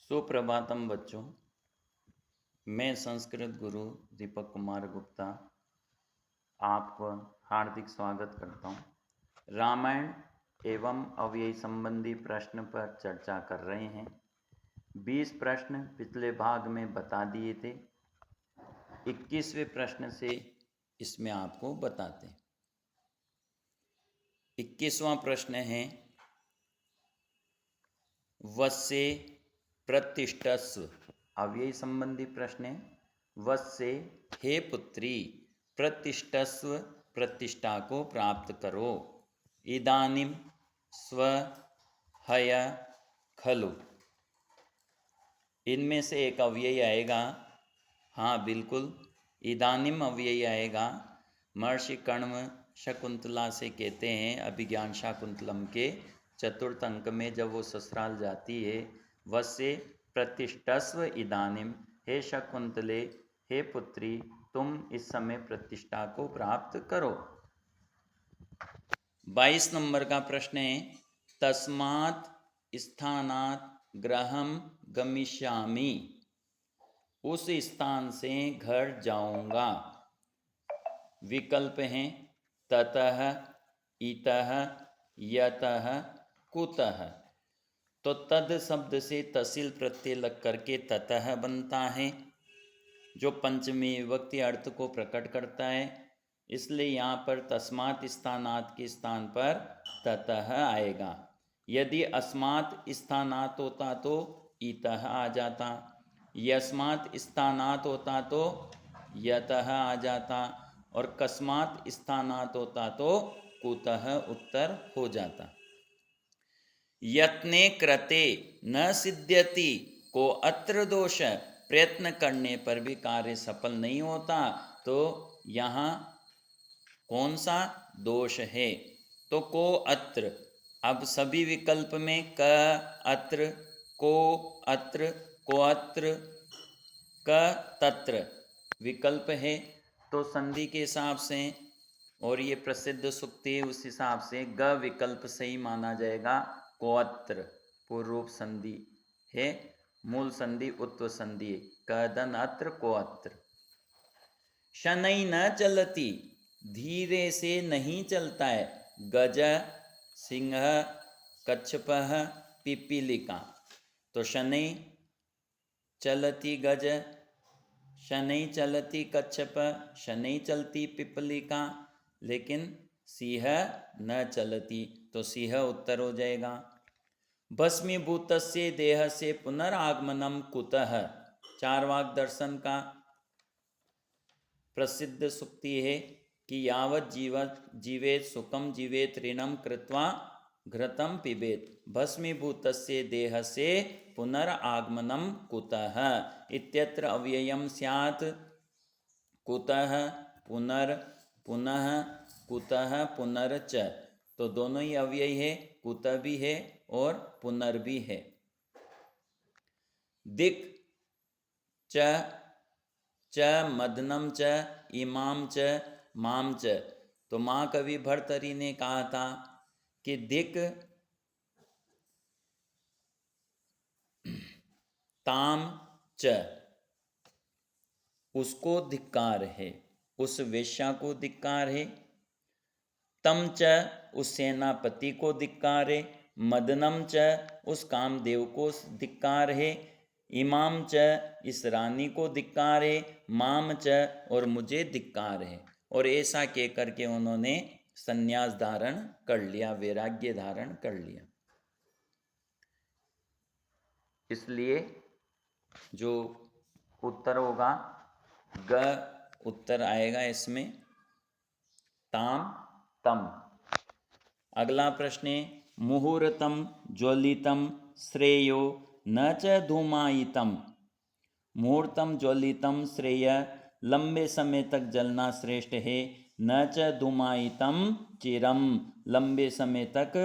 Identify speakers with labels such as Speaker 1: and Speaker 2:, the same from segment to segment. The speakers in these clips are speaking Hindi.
Speaker 1: सुप्रभातम बच्चों। मैं संस्कृत गुरु दीपक कुमार गुप्ता आपका हार्दिक स्वागत करता हूँ। रामायण एवं अव्यय संबंधी प्रश्न पर चर्चा कर रहे हैं। 20 प्रश्न पिछले भाग में बता दिए थे। 21वें प्रश्न से इसमें आपको बताते हैं। 21वां प्रश्न है वस्य प्रतिष्ठस्व। अव्यय संबंधी प्रश्न है। वस्य हे पुत्री प्रतिष्ठस्व, प्रतिष्ठा को प्राप्त करो। इदानीम स्व हय खलु। इनमें से एक अव्यय आएगा। हाँ बिल्कुल, इदानीम अव्यय आएगा। महर्षि कण्व शकुंतला से कहते हैं अभिज्ञान शाकुंतलम के चतुर्थ अंक में, जब वो ससुराल जाती है, वस्य प्रतिष्ठस्व इदानीम, हे शकुंतले, हे पुत्री, तुम इस समय प्रतिष्ठा को प्राप्त करो। 22 नंबर का प्रश्न है तस्मात् स्थानात् गृहं गमिष्यामि। उस स्थान से घर जाऊंगा। विकल्प हैं ततः, इतः, यतः, कुतः। तो तद शब्द से तहसील प्रत्यय लग करके ततः बनता है, जो पंचमी विभक्ति अर्थ को प्रकट करता है। इसलिए यहाँ पर तस्मात् स्थानात् के स्थान पर ततः आएगा। यदि अस्मात् स्थानात् होता तो इतः आ जाता, यस्मात् स्थानात् होता तो यतः आ जाता, और कस्मात् स्थानात् होता तो कुतः उत्तर हो जाता। यत्ने कृते न सिद्ध्यति को अत्र दोष। प्रयत्न करने पर भी कार्य सफल नहीं होता, तो यहाँ कौन सा दोष है? तो को अत्र। अब सभी विकल्प में क अत्र, को अत्र, को अत्र, क तत्र विकल्प है, तो संधि के हिसाब से, और ये प्रसिद्ध सूक्ति है, उस हिसाब से ग विकल्प सही माना जाएगा। कोअत्र पूर्व रूप संधि है, मूल संधि उत्व संधि है। कदन अत्र कोअत्र। शनै न चलती, धीरे से नहीं चलता है। गज, सिंह, कच्छपः, पिपीलिका। तो शनै चलती गज, शनै चलती कच्छप, शनै चलती पिपलिका, लेकिन सिंह न चलती, तो सिंह उत्तर हो जाएगा। भस्मीभूतस्य देह से पुनरागमनम कुतः। चारवाक दर्शन का प्रसिद्ध सूक्ति है कि यावत् जीवेत सुखम जीवेत ऋणम कृत्वा घृतम पिबेत। भस्मीभूतस्य देह से पुनरागमनम कुतः इत्यत्र अव्ययम स्यात्। कुतः पुनर्, पुनः, कुतः पुनर्च। तो दोनों ही अव्यय है, कुतः भी है और पुनर् भी है। दिक् च मदनम च इमाम च माम च। तो महाकवि भर्तृहरि ने कहा था कि दिक् ताम च, उसको धिक्कार है, उस वेश्या को धिक्कार है। तम च, उस सेनापति को धिक्कार है। मदनम च, उस कामदेव को धिक्कार है। इमाम च, इस रानी को धिक्कार है। माम च, और मुझे धिक्कार है। और ऐसा कह करके उन्होंने संन्यास धारण कर लिया, वैराग्य धारण कर लिया। इसलिए जो उत्तर होगा ग उत्तर आएगा इसमें, ताम तम। अगला प्रश्न है मुहूर्तम ज्वलितम श्रेयो न च धूमायितम। मुहूर्तम ज्वलितम श्रेय, लंबे समय तक जलना श्रेष्ठ है। न च धूमायितम चिरम, लंबे समय तक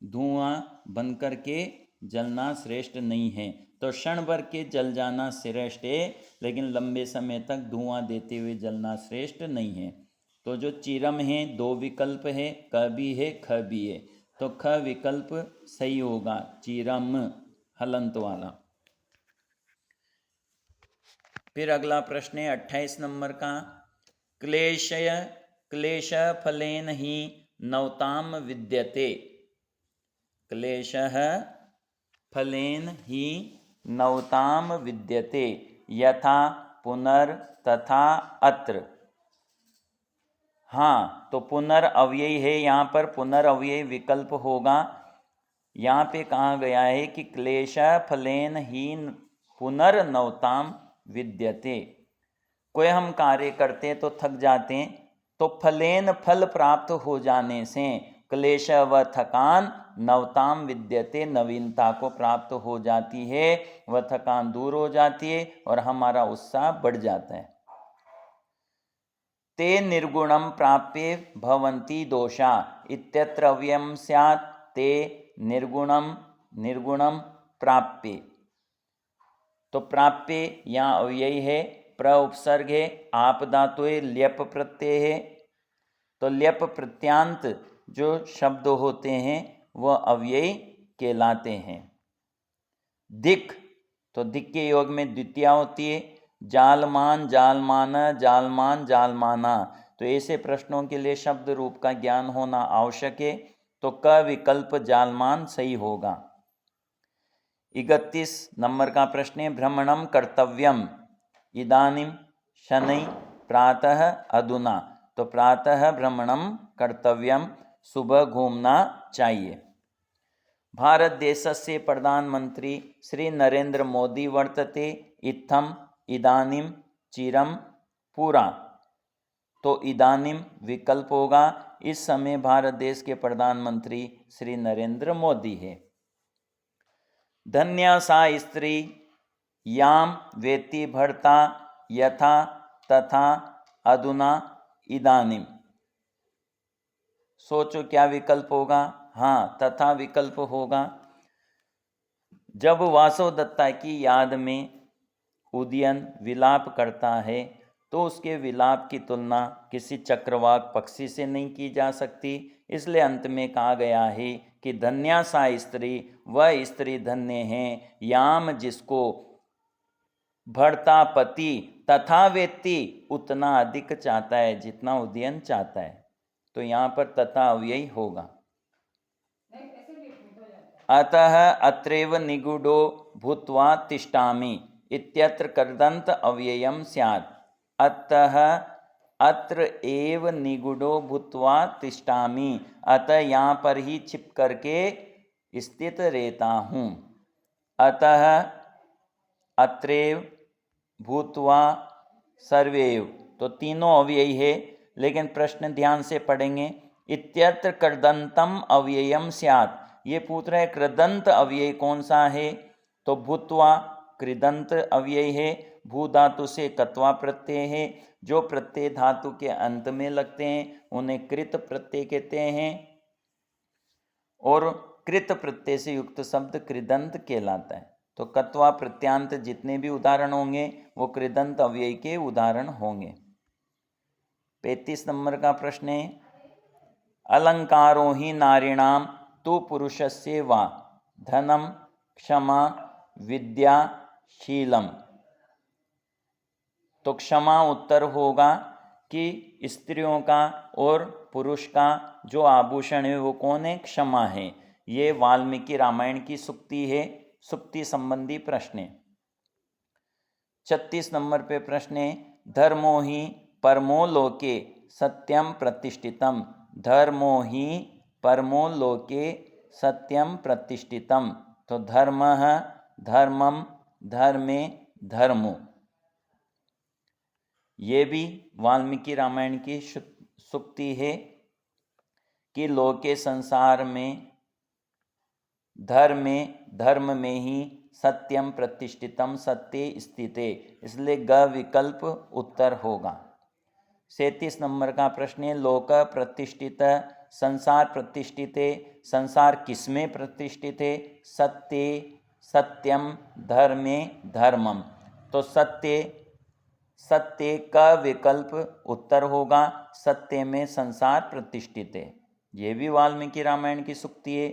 Speaker 1: धुआं बन करके जलना श्रेष्ठ नहीं है। तो क्षण भर के जल जाना श्रेष्ठ है, लेकिन लंबे समय तक धुआं देते हुए जलना श्रेष्ठ नहीं है। तो जो चिरम है, दो विकल्प है, क भी है ख भी है, तो ख विकल्प सही होगा, चिरम हलंत वाला। फिर अगला प्रश्न है 28 नंबर का, क्लेश फलेन ही नवताम विद्यते। क्लेशः फलेन ही नवताम विद्यते यथा पुनर तथा अत्र। हाँ, तो पुनर्अव्ययी है, यहाँ पर पुनर्अव्ययी विकल्प होगा। यहाँ पे कहा गया है कि क्लेश फलेन ही पुनर्नवताम विद्यते। कोई हम कार्य करते हैं तो थक जाते हैं, तो फलेन फल प्राप्त हो जाने से क्लेश व थकान नवताम विद्यते, नवीनता को प्राप्त हो जाती है, वह थकान दूर हो जाती है और हमारा उत्साह बढ़ जाता है। ते निर्गुणम प्राप्य भवन्ति दोषा इत्यत्र अव्ययम स्यात्। ते निर्गुणम प्राप्य, तो प्राप्य यहाँ अव्ययी है, प्र उपसर्ग है, आप धातु है, ल्यप प्रत्यय है। तो ल्यप प्रत्यांत जो शब्द होते हैं वह अव्ययी कहलाते हैं। दिक्, तो दिक् के योग में द्वितीया होती है। जालमान जालमान जालमान जालमाना, तो ऐसे प्रश्नों के लिए शब्द रूप का ज्ञान होना आवश्यक है। तो क विकल्प जालमान सही होगा। 31 नंबर का प्रश्न है, भ्रमणम कर्तव्यम इदानीं शनै प्रातः अधुना। तो प्रातः भ्रमणम कर्तव्यम, सुबह घूमना चाहिए। भारत देशस्य प्रधानमंत्री श्री नरेंद्र मोदी वर्तते इत्थम इदानीं चिरम पूरा। तो इदानीं विकल्प होगा, इस समय भारत देश के प्रधानमंत्री श्री नरेंद्र मोदी है। धन्या सा स्त्री याम वेत्ति भर्ता यथा तथा अधुना इदानीं। सोचो क्या विकल्प होगा। हाँ, तथा विकल्प होगा। जब वासवदत्ता की याद में उदयन विलाप करता है तो उसके विलाप की तुलना किसी चक्रवाक पक्षी से नहीं की जा सकती, इसलिए अंत में कहा गया है कि धन्या सा स्त्री, वह स्त्री धन्य है याम जिसको भर्ता पति तथा वेत्ति उतना अधिक चाहता है जितना उदयन चाहता है। तो यहाँ पर तथा अव्ययी होगा। अतः अत्रैव निगूढ़ो भूत्वा तिष्ठामि इत्यत्र कृदन्त अव्ययम स्यात्। अतः अत्र एव निगूढ़ो भूत्वा तिष्ठामि, अतः यहाँ पर ही छिप करके स्थित रहता हूँ। अतः अत्रैव भूत्वा सर्वैव, तो तीनों अव्ययी है, लेकिन प्रश्न ध्यान से पढ़ेंगे। इत्यत्र कृदंतम अव्ययम स्यात्, ये पूछ रहे कृदंत अव्यय कौन सा है। तो भूत्वा कृदंत अव्यय है, भू धातु से कत्वा प्रत्यय है, जो प्रत्यय धातु के अंत में लगते हैं उन्हें कृत प्रत्यय कहते हैं, और कृत प्रत्यय से युक्त शब्द कृदंत कहलाता है। तो कत्वा प्रत्यांत जितने भी उदाहरण होंगे वो कृदंत अव्यय के उदाहरण होंगे। 35 नंबर का प्रश्न है, अलंकारो ही नारीणाम तु पुरुषस्य वा धनम क्षमा विद्या शीलम। तो क्षमा उत्तर होगा कि स्त्रियों का और पुरुष का जो आभूषण है वो कौन है, क्षमा है। ये वाल्मीकि रामायण की सूक्ति है, सूक्ति संबंधी प्रश्न है। 36 नंबर पे प्रश्न है, धर्मो ही परमो लोके सत्यम प्रतिष्ठितम। धर्मो ही परमो लोके सत्यम प्रतिष्ठितम। तो धर्मः धर्मम धर्मे धर्मो, ये भी वाल्मीकि रामायण की सूक्ति है कि लोके संसार में धर्म में ही सत्यम प्रतिष्ठितम, सत्य स्थित है, इसलिए ग विकल्प उत्तर होगा। 37 नंबर का प्रश्न है, लोक प्रतिष्ठित, संसार प्रतिष्ठित है, संसार किसमें प्रतिष्ठित है। सत्य सत्यम धर्मे धर्मम। तो सत्य का विकल्प उत्तर होगा, सत्य में संसार प्रतिष्ठित है। ये भी वाल्मीकि रामायण की सूक्ति है।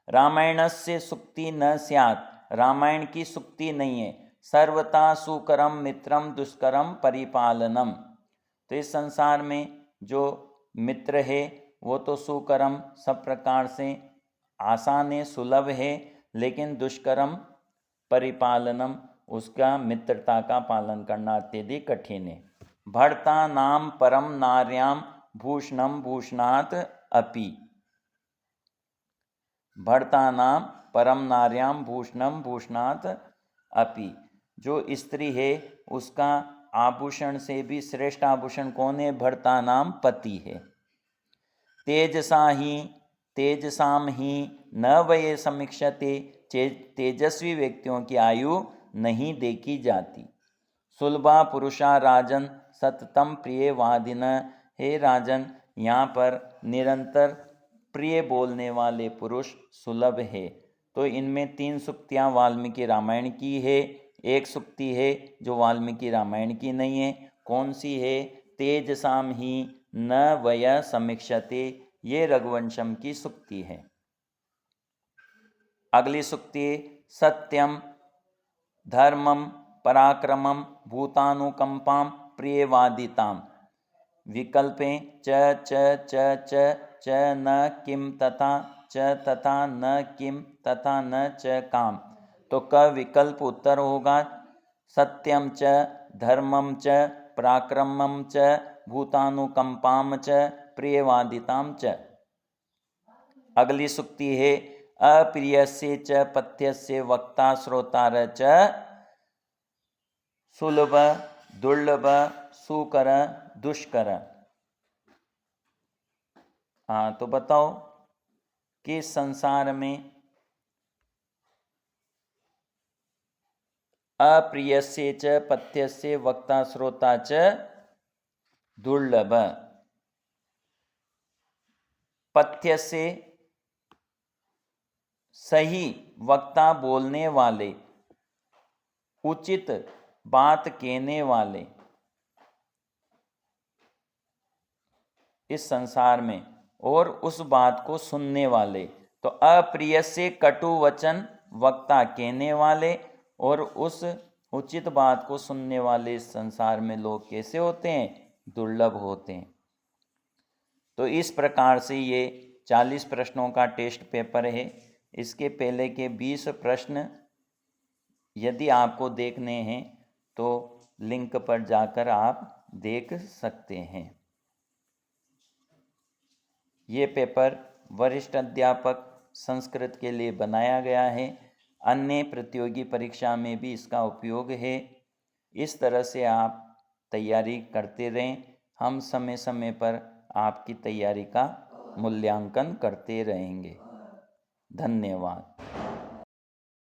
Speaker 1: रामायणस्य सूक्ति न स्यात्, रामायण की सूक्ति नहीं है। सर्वथा सुकरम मित्रम दुष्करम परिपालनम। तो इस संसार में जो मित्र है वो तो सुकरम सब प्रकार से आसान है, सुलभ है, लेकिन दुष्करम परिपालनम उसका मित्रता का पालन करना अत्यधिक कठिन है। भर्ता नाम परम नार्याम भूषणम भूषणात् अपि। भर्ता नाम परम नार्याम भूषणम भूषणात् अपि। जो स्त्री है उसका आभूषण से भी श्रेष्ठ आभूषण कौन है? भर्ता नाम पति है। तेजसाम ही न वये समीक्षते। तेजस्वी व्यक्तियों की आयु नहीं देखी जाती। सुलभा पुरुषा राजन सततम प्रिय वादिन। हे राजन, यहाँ पर निरंतर प्रिय बोलने वाले पुरुष सुलभ है। तो इनमें 3 सूक्तियाँ वाल्मीकि रामायण की है, एक सूक्ति है जो वाल्मीकि रामायण की नहीं है। कौन सी है? तेजसाम ही न वय समीक्षते, ये रघुवंशम की सूक्ति है। अगली सूक्ति सत्यम धर्मम पराक्रमम भूतानुकंपाम प्रियवादिताम। विकल्पें च च च च च न किम तथा च तथा न किम तथा न च काम। तो क विकल्प उत्तर होगा। सत्यम च धर्मम च पराक्रमम च भूतानुकंपाम च प्रियवादिताम च। अगली सूक्ति है अप्रियस्य च पथ्यस्य वक्ता श्रोतार च सुलभ दुर्लभ सुकर दुष्कर। हाँ, तो बताओ कि संसार में अप्रियस्य च पथ्यस्य वक्ता श्रोता च दुर्लभ। पथ्य से सही वक्ता बोलने वाले, उचित बात कहने वाले इस संसार में, और उस बात को सुनने वाले। तो अप्रिय से कटु वचन वक्ता कहने वाले और उस उचित बात को सुनने वाले इस संसार में लोग कैसे होते हैं? दुर्लभ होते हैं। तो इस प्रकार से ये 40 प्रश्नों का टेस्ट पेपर है। इसके पहले के 20 प्रश्न यदि आपको देखने हैं तो लिंक पर जाकर आप देख सकते हैं। ये पेपर वरिष्ठ अध्यापक संस्कृत के लिए बनाया गया है। अन्य प्रतियोगी परीक्षा में भी इसका उपयोग है। इस तरह से आप तैयारी करते रहें। हम समय समय पर आपकी तैयारी का मूल्यांकन करते रहेंगे। धन्यवाद।